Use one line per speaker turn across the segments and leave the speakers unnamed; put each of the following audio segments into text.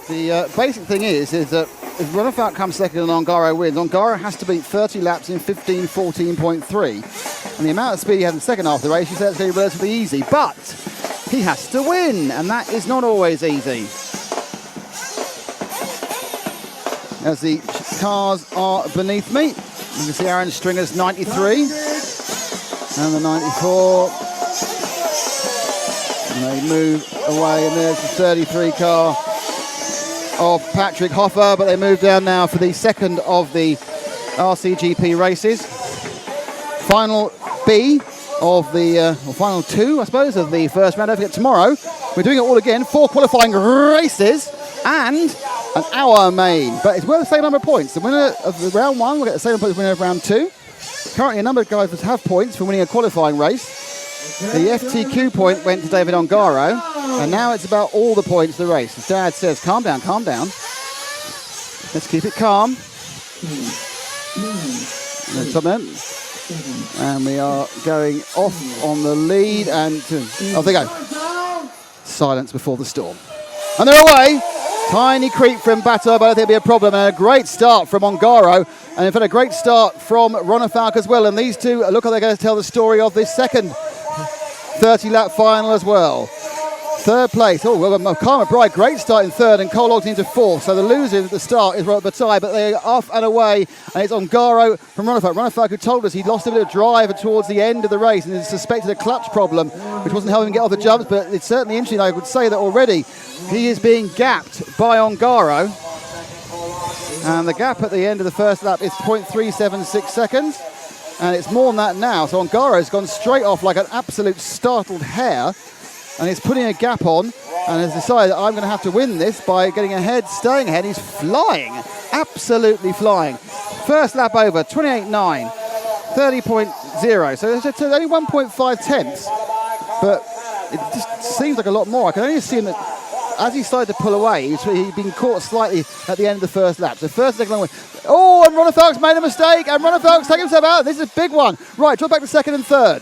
The basic thing is that if Ronafalk comes second and Ongaro wins, Ongaro has to beat 30 laps in 15:14.3. And the amount of speed he had in the second half of the race, he said it's going to be relatively easy. But he has to win, and that is not always easy. As the cars are beneath me, you can see Aaron Stringer's 93 and the 94. And they move away, and there's the 33 car of Patrick Hoffer, but they move down now for the second of the RCGP races. Final B of the, or final two, I suppose, of the first round. Don't forget, tomorrow we're doing it all again, 4 qualifying races and an hour main. But it's worth the same number of points. The winner of the round one will get the same points as the winner of round two. Currently, a number of guys have points for winning a qualifying race. The FTQ point went to David Ongaro, and now it's about all the points of the race. His dad says, calm down, calm down. Let's keep it calm. And we are going off on the lead, and off they go. Silence before the storm. And they're away. Tiny creep from Bato, but I think it'll be a problem. And a great start from Ongaro, and in fact a great start from Ronafalk as well. And these two, look how they're going to tell the story of this second 30-lap final as well. Third place. Oh, well, Karma Bride, great start in third, and Cole Ogden into fourth. So the loser at the start is Robert Bataille, but they're off and away, and it's Ongaro from Ronafalk. Ronafalk, who told us he lost a bit of drive towards the end of the race and he suspected a clutch problem, which wasn't helping him get off the jumps, but it's certainly interesting. I would say that already he is being gapped by Ongaro, and the gap at the end of the first lap is 0.376 seconds. And it's more than that now. So Ongaro's gone straight off like an absolute startled hare, and he's putting a gap on and has decided I'm going to have to win this by getting ahead, staying ahead. He's flying, absolutely flying. First lap over, 28.9, 30.0. So it's only 1.5 tenths, but it just seems like a lot more. I can only assume that as he started to pull away, he'd been caught slightly at the end of the first lap. So first, second, long way. Oh, and Ronafalk's made a mistake, and Ronafalk's taken himself out. This is a big one. Right, drop back to second and third.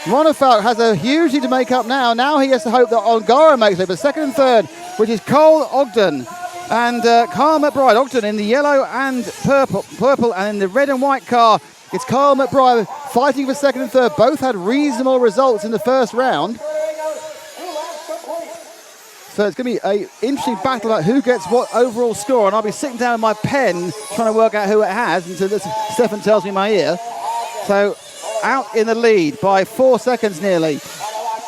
Ronafalk has a huge need to make up now. Now he has to hope that Ongaro makes it, but second and third, which is Cole Ogden and Carl McBride. Ogden in the yellow and purple, and in the red and white car, it's Carl McBride fighting for second and third. Both had reasonable results in the first round. So it's going to be an interesting battle about who gets what overall score, and I'll be sitting down with my pen trying to work out who it has until Stefan tells me in my ear. So out in the lead by 4 seconds nearly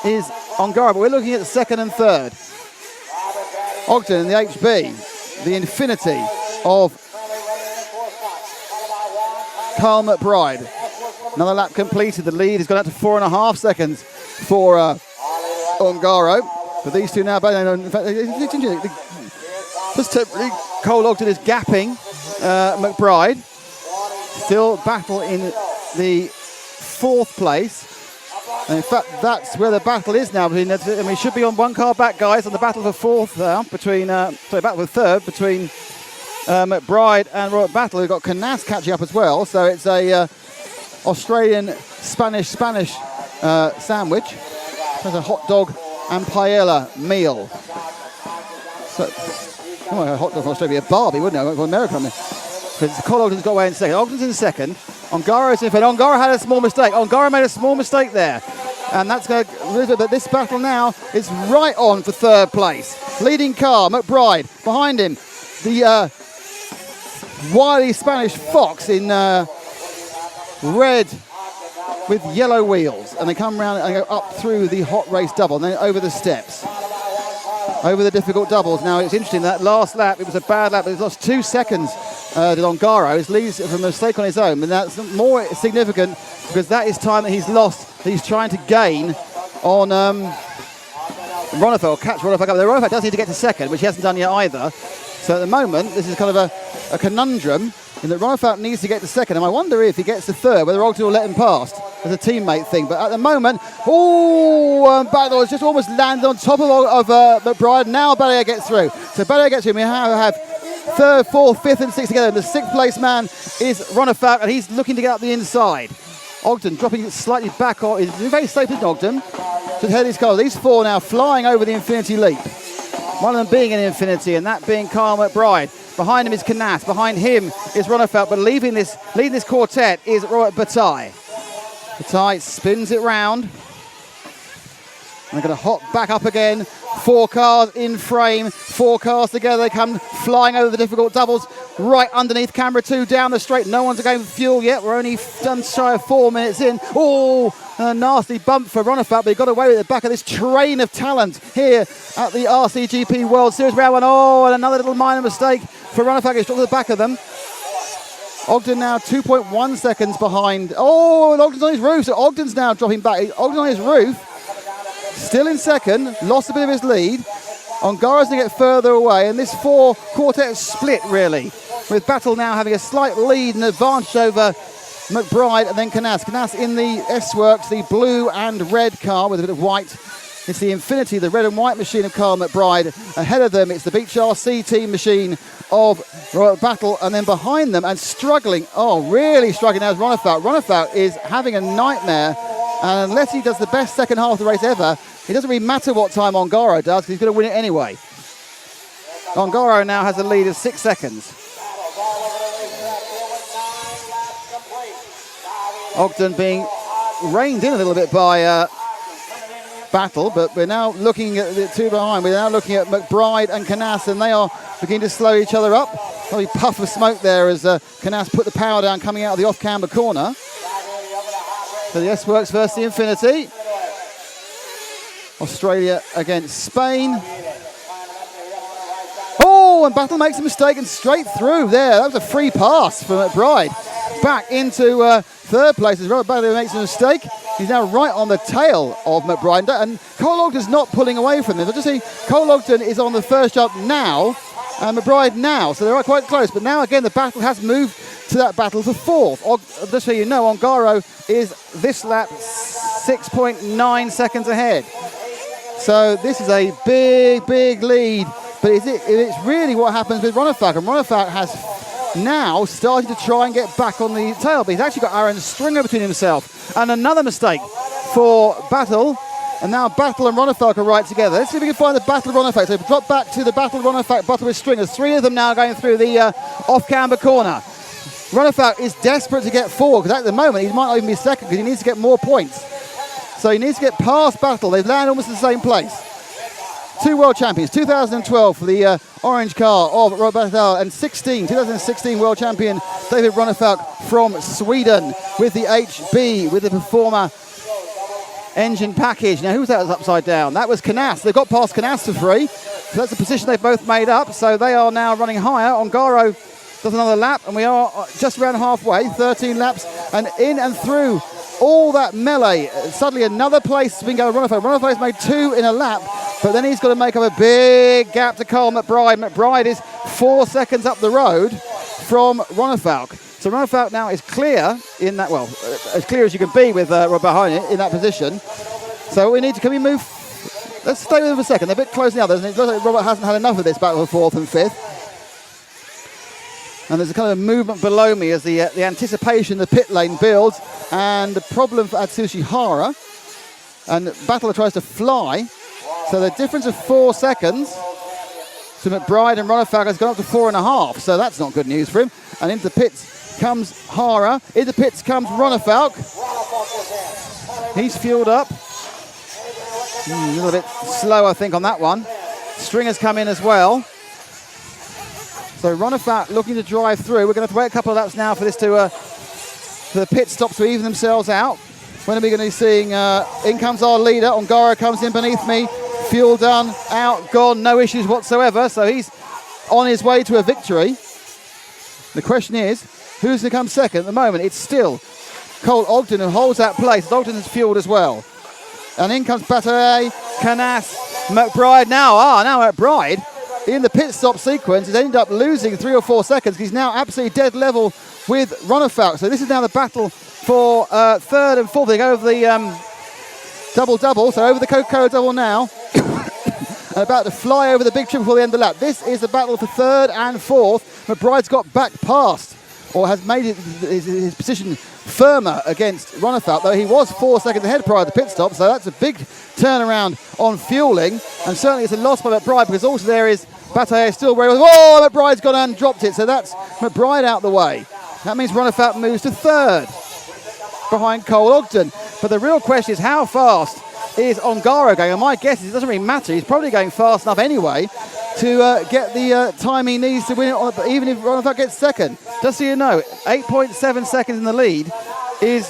is Ongaro, but we're looking at the second and third. Ogden in the HB, the Infinity of Carl McBride. Another lap completed. The lead has gone out to 4.5 seconds for Ongaro. But these two now, in fact, just temporarily, Cole Ogden is gapping McBride. Still battle in the fourth place. And in fact, that's where the battle is now. And we should be on one car back, guys, on the battle for fourth battle for third between McBride and Robert Battle, who've got Canas catching up as well. So it's a Australian-Spanish sandwich. There's a hot dog and paella meal. So, a hot dog from Australia would be a Barbie, wouldn't it? For America, I mean. Because Cole Ogden's got away in second. Ogden's in second. Ongaro's in third. Ongaro had a small mistake. Ongaro made a small mistake there. And that's going to... But this battle now is right on for third place. Leading car, McBride. Behind him, the wily Spanish Fox in red with yellow wheels, and they come around and go up through the hot race double, and then over the steps, over the difficult doubles. Now it's interesting, that last lap, it was a bad lap, but he's lost 2 seconds to Ongaro. He leaves from a mistake on his own, and that's more significant because that is time that he's lost, that he's trying to gain on Ronafalk, catch Ronafalk up. Ronafalk does need to get to second, which he hasn't done yet either. So at the moment, this is kind of a conundrum in that Ronafalk needs to get to second, and I wonder if he gets to third, whether Ogden will let him past as a teammate thing. But at the moment, Battle has just almost landed on top of McBride. Now Badia gets through. So Badia gets through. We have third, fourth, fifth, and sixth together. And the sixth place man is Ronafalk, and he's looking to get up the inside. Ogden dropping slightly back on. He's very safe with Ogden to head his car. These four now flying over the Infinity Leap. One of them being an Infinity, and that being Kyle McBride. Behind him is Canas. Behind him is Ronnefeld, but leading this quartet is Robert Bataille. Bataille spins it round. And they're going to hop back up again. 4 cars in frame, 4 cars together. They come flying over the difficult doubles right underneath camera 2 down the straight. No one's going for fuel yet. We're only done shy of 4 minutes in. Oh, a nasty bump for Ronnefeld, but he got away with it back of this train of talent here at the Rcgp World Series round 1. Oh, and another little minor mistake for Ronnefeld. He's dropped to the back of them. Ogden now 2.1 seconds behind. Oh, and Ogden's on his roof, so Ogden's now dropping back. Ogden's on his roof. Still in second, lost a bit of his lead. Ongara's going to get further away, and this 4 quartet is split, really, with Battle now having a slight lead and advantage over McBride and then Canas. Canas in the S-Works, the blue and red car with a bit of white. It's the Infinity, the red and white machine of Kyle McBride. Ahead of them, it's the Beach RC team machine of Royal Battle, and then behind them, and struggling, really struggling now is Ronnefeld. Ronnefeld is having a nightmare. And unless he does the best second half of the race ever, it doesn't really matter what time Ongaro does, because he's going to win it anyway. Ongaro now has a lead of 6 seconds. Ogden being reined in a little bit by Battle, but we're now looking at the 2 behind. We're now looking at McBride and Canas, and they are beginning to slow each other up. Probably puff of smoke there as Canas put the power down coming out of the off-camber corner. So the S-Works versus the Infinity. Australia against Spain. Oh, and Battle makes a mistake and straight through there. That was a free pass for McBride. Back into third place as Robert Battle makes a mistake. He's now right on the tail of McBride. And Cole Ogden's not pulling away from him. So just see, Cole Ogden is on the first jump now, and McBride now. So they're quite close. But now again, the Battle has moved to that battle for 4th. Just so you know, Ongaro is this lap 6.9 seconds ahead. So this is a big, big lead. But it's really what happens with Ronnefeld. And Ronnefeld has now started to try and get back on the tail. But he's actually got Aaron Stringer between himself. And another mistake for Battle. And now Battle and Ronnefeld are right together. Let's see if we can find the Battle of Ronnefeld. So drop back to the Battle of Ronnefeld, Battle with Stringers. 3 of them now going through the off-camber corner. Ronnefeld is desperate to get forward, because at the moment he might not even be second, because he needs to get more points. So he needs to get past Battle. They've landed almost in the same place. 2 world champions, 2012 for the orange car of Robert Battle, and 2016 world champion David Ronnefeld from Sweden with the HB, with the Performer engine package. Now, who's that was upside down? That was Canas. They've got past Canas for free. So that's a position they've both made up. So they are now running higher. Ongaro does another lap, and we are just around halfway, 13 laps, and in and through all that melee. Suddenly another place has been going Ronnefeld. Ronnefeld has made 2 in a lap, but then he's got to make up a big gap to Kyle McBride. McBride is 4 seconds up the road from Ronnefeld. So Ronnefeld now is clear in that, well, as clear as you can be with behind it in that position. So we need to, can we move? Let's stay with him for a second. They're a bit close now. It looks like Robert hasn't had enough of this battle for 4th and 5th. And there's a kind of movement below me as the anticipation, the pit lane builds, and the problem for Atsushi Hara. And Battle tries to fly. So the difference of 4 seconds to McBride and Ronnefeld has gone up to 4.5. So that's not good news for him. And into pits comes Hara. Into pits comes Ronnefeld. He's fueled up. A little bit slow, I think, on that one. Stringer's come in as well. So Ronnefeld looking to drive through. We're going to have to wait a couple of laps now for this to for the pit stops to even themselves out. When are we going to be seeing? In comes our leader. Ongaro comes in beneath me. Fuel done, out, gone, no issues whatsoever. So he's on his way to a victory. The question is, who's going to come second? At the moment, it's still Cole Ogden who holds that place. Ogden is fueled as well. And in comes Bataille, Canas, McBride now. Now McBride in the pit stop sequence has ended up losing 3 or 4 seconds. He's now absolutely dead level with Ronnefeld. So this is now the battle for 3rd and 4th. They go over the double-double, so over the Coca-Cola double now. And about to fly over the big trip before the end of the lap. This is the battle for 3rd and 4th. McBride's got back past, or has made it his position firmer against Ronefalk, though he was 4 seconds ahead prior to the pit stop, so that's a big turnaround on fueling, and certainly it's a loss by McBride, because also there is Bataille still where he was. Oh, McBride's gone and dropped it, so that's McBride out the way. That means Ronefalk moves to third behind Cole Ogden. But the real question is, how fast is Ongaro going? And my guess is it doesn't really matter. He's probably going fast enough anyway to get the time he needs to win it, even if Ronefalk gets second. Just so you know, 8.7 seconds in the lead is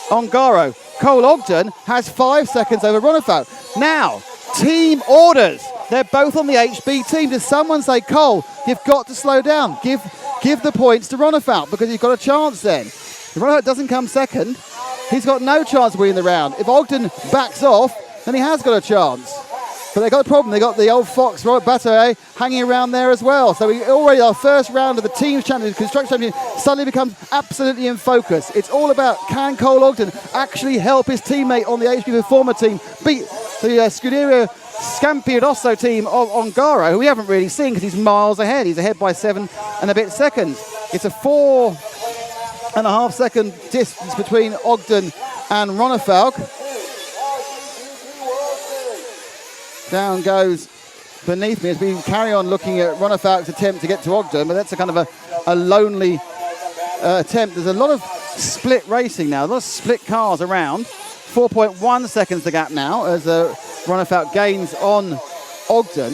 Ongaro. Cole Ogden has 5 seconds over Ronefalk. Now, team orders. They're both on the HB team. Does someone say, Cole, you've got to slow down. Give the points to Ronefalk, because he's got a chance then. If Ronefalk doesn't come second, he's got no chance of winning the round. If Ogden backs off, then he has got a chance. But they've got a problem. They've got the old fox, Robert Bataille, hanging around there as well. So our first round of the team's championship, construction championship, suddenly becomes absolutely in focus. It's all about, can Cole Ogden actually help his teammate on the HB Performer team beat the Scuderia Scampiodosso team of Ongaro, who we haven't really seen because he's miles ahead. He's ahead by 7 and a bit seconds. It's a 4.5 second distance between Ogden and Ronefalk. Down goes beneath me as we carry on looking at Ronefalk's attempt to get to Ogden, but that's a kind of a lonely attempt. There's a lot of split racing now, a lot of split cars around. 4.1 seconds the gap now as Ronefalk gains on Ogden.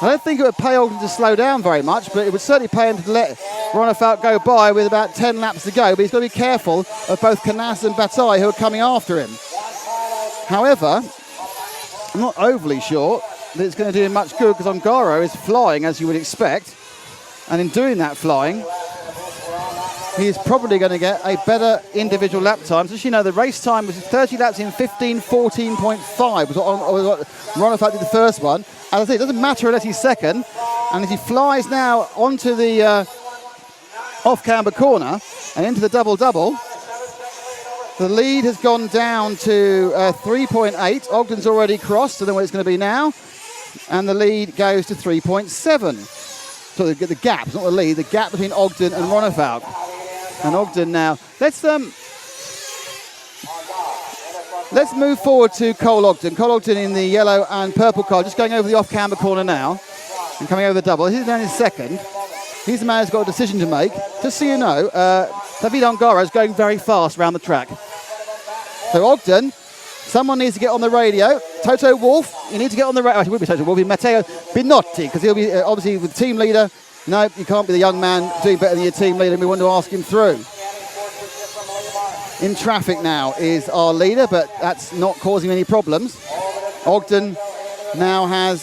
I don't think it would pay Ogden to slow down very much, but it would certainly pay him to let Ronefalk go by with about 10 laps to go. But he's got to be careful of both Canas and Bataille, who are coming after him. However, I'm not overly sure that it's going to do him much good, because Ongaro is flying, as you would expect. And in doing that flying, he is probably going to get a better individual lap time. So, you know, the race time was 30 laps in 15:14.5, was what Ronefalk did the first one. As I say, it doesn't matter unless he's second. And as he flies now onto the off-camber corner and into the double-double, the lead has gone down to 3.8. Ogden's already crossed, I don't know what it's going to be now. And the lead goes to 3.7. So the gap, it's not the lead, the gap between Ogden and Ronefalk. And Ogden now, let's move forward to Cole Ogden. Cole Ogden in the yellow and purple car, just going over the off-camber corner now and coming over the double. He's down in second. He's the man who's got a decision to make. Just so you know, David Ongaro is going very fast around the track. So Ogden, someone needs to get on the radio. Toto Wolff, you need to get on the radio. Actually, it would be Toto Wolff, it'd be Matteo Binotti, because he'll be obviously the team leader. No, you can't be the young man doing better than your team leader, and we want to ask him through. In traffic now is our leader, but that's not causing any problems. Ogden now has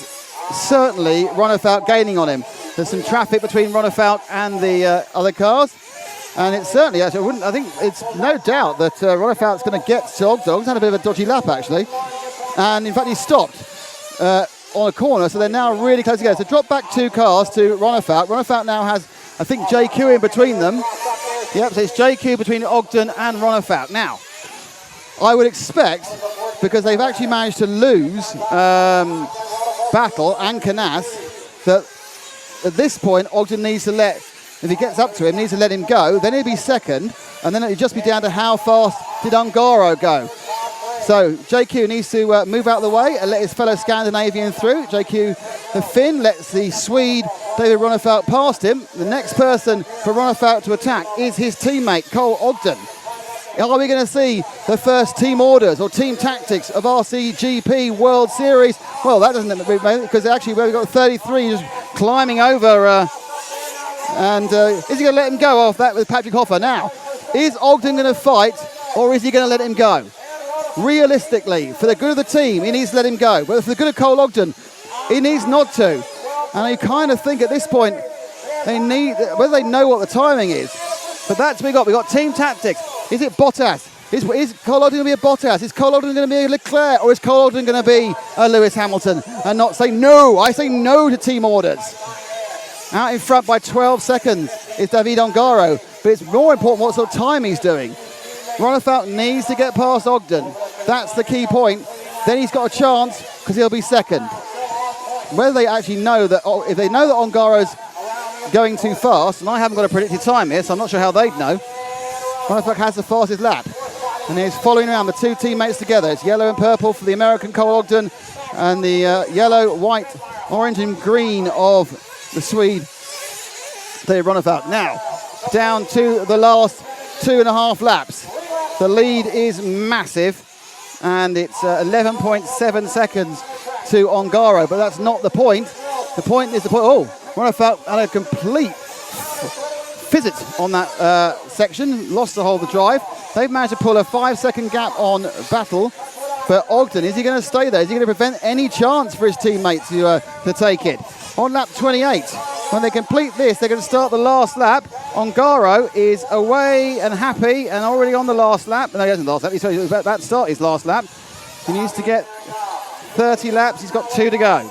certainly Ronefalk gaining on him. There's some traffic between Ronefalk and the other cars, and it's certainly, actually, I think it's no doubt that Ronefalk's going to get to Ogden. Ogden's had a bit of a dodgy lap, actually, and in fact he stopped on a corner, so they're now really close together. So drop back 2 cars to Ronefalk. Ronefalk now has, I think, JQ in between them. Yep, so it's JQ between Ogden and Ronefalk. Now, I would expect, because they've actually managed to lose Battle and Canas, that at this point Ogden needs to if he gets up to him, needs to let him go. Then he'll be second, and then it'll just be down to how fast did Ongaro go. So JQ needs to move out of the way and let his fellow Scandinavian through. JQ, the Finn, lets the Swede David Ronefalk past him. The next person for Ronefalk to attack is his teammate, Cole Ogden. Are we going to see the first team orders or team tactics of Rcgp World Series? Well, that doesn't, because actually we've got 33 just climbing over. And is he going to let him go off that with Patrick Hoffer? Now, is Ogden going to fight, or is he going to let him go? Realistically, for the good of the team, he needs to let him go. But for the good of Cole Ogden, he needs not to. And I kind of think at this point, whether they know what the timing is. But that's what we got. We got team tactics. Is it Bottas? Is Cole Ogden going to be a Bottas? Is Cole Ogden going to be a Leclerc? Or is Cole Ogden going to be a Lewis Hamilton? And not say no. I say no to team orders. Out in front by 12 seconds is David Ongaro. But it's more important what sort of time he's doing. Ronefalk needs to get past Ogden. That's the key point. Then he's got a chance because he'll be second. Whether they actually know that, if they know that Ongaro's going too fast, and I haven't got a predicted time here, so I'm not sure how they'd know. Ronefalk has the fastest lap. And he's following around the two teammates together. It's yellow and purple for the American Cole Ogden and the yellow, white, orange and green of the Swede, David Ronefalk. Now, down to the last 2.5 laps. The lead is massive, and it's 11.7 seconds to Ongaro, but that's not the point. The point is Ronefalk had a complete fizz on that section, lost the whole of the drive. They've managed to pull a 5-second gap on Battle, but Ogden, is he going to stay there? Is he going to prevent any chance for his teammates to take it? On lap 28, when they complete this, they're going to start the last lap. Ongaro is away and happy and already on the last lap. No, he hasn't last lap. He's about to start his last lap. He needs to get 30 laps. He's got 2 to go.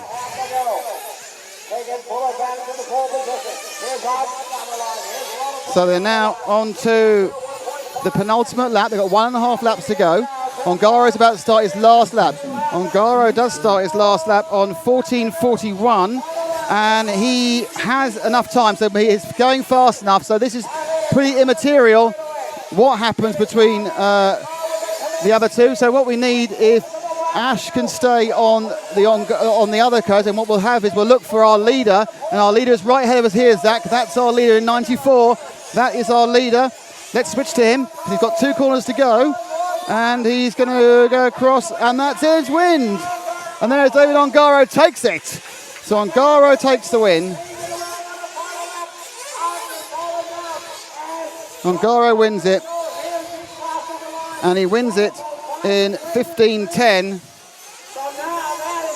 So they're now on to the penultimate lap. They've got 1.5 laps to go. Ongaro is about to start his last lap. Ongaro does start his last lap on 14:41, and he has enough time, so he is going fast enough. So this is pretty immaterial what happens between the other two. So what we need is Ash can stay on the other coast, and what we'll have is we'll look for our leader, and our leader is right ahead of us here, Zach. That's our leader in 94. That is our leader. Let's switch to him. He's got 2 corners to go, and he's going to go across, and that's his win. And there's David Ongaro takes it. So Ongaro takes the win. Ongaro wins it, and he wins it in 15:10.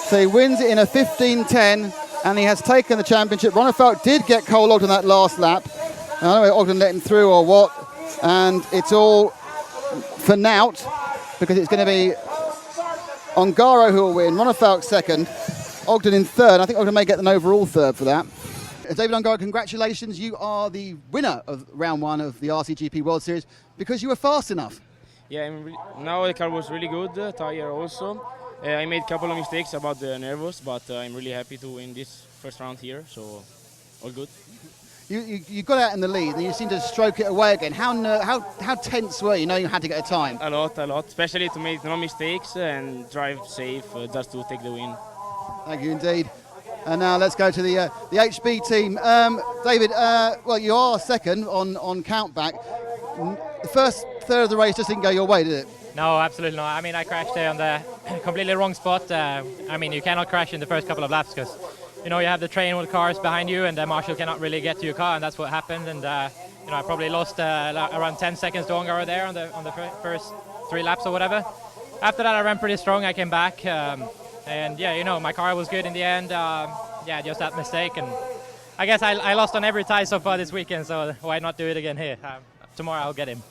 So he wins it in a 15:10, and he has taken the championship. Ronefalk did get Cole Ogden that last lap. I don't know if Ogden let him through or what, and it's all for Nout, because it's going to be Ongaro who will win, Ronefalk second, Ogden in third. I think Ogden may get an overall third for that. David Ongaro, congratulations. You are the winner of round 1 of the Rcgp World Series because you were fast enough.
Yeah, now the car was really good, tire also. I made a couple of mistakes about the nervous, but I'm really happy to win this first round here, so all good.
You got out in the lead and you seemed to stroke it away again. How tense were you knowing you had to get a time?
A lot, especially to make no mistakes and drive safe just to take the win.
Thank you indeed. And now let's go to the HB team. David, well, you are second on countback. The first third of the race just didn't go your way, did it?
No, absolutely not. I mean, I crashed there on the completely wrong spot. I mean, you cannot crash in the first couple of laps because, you know, you have the train with cars behind you and the marshal cannot really get to your car, and that's what happened. And, you know, I probably lost around 10 seconds to Ongaro there on the first 3 laps or whatever. After that, I ran pretty strong. I came back. And, yeah, you know, my car was good in the end. Yeah, just that mistake. And I guess I lost on every tie so far this weekend, so why not do it again here? Tomorrow I'll get him.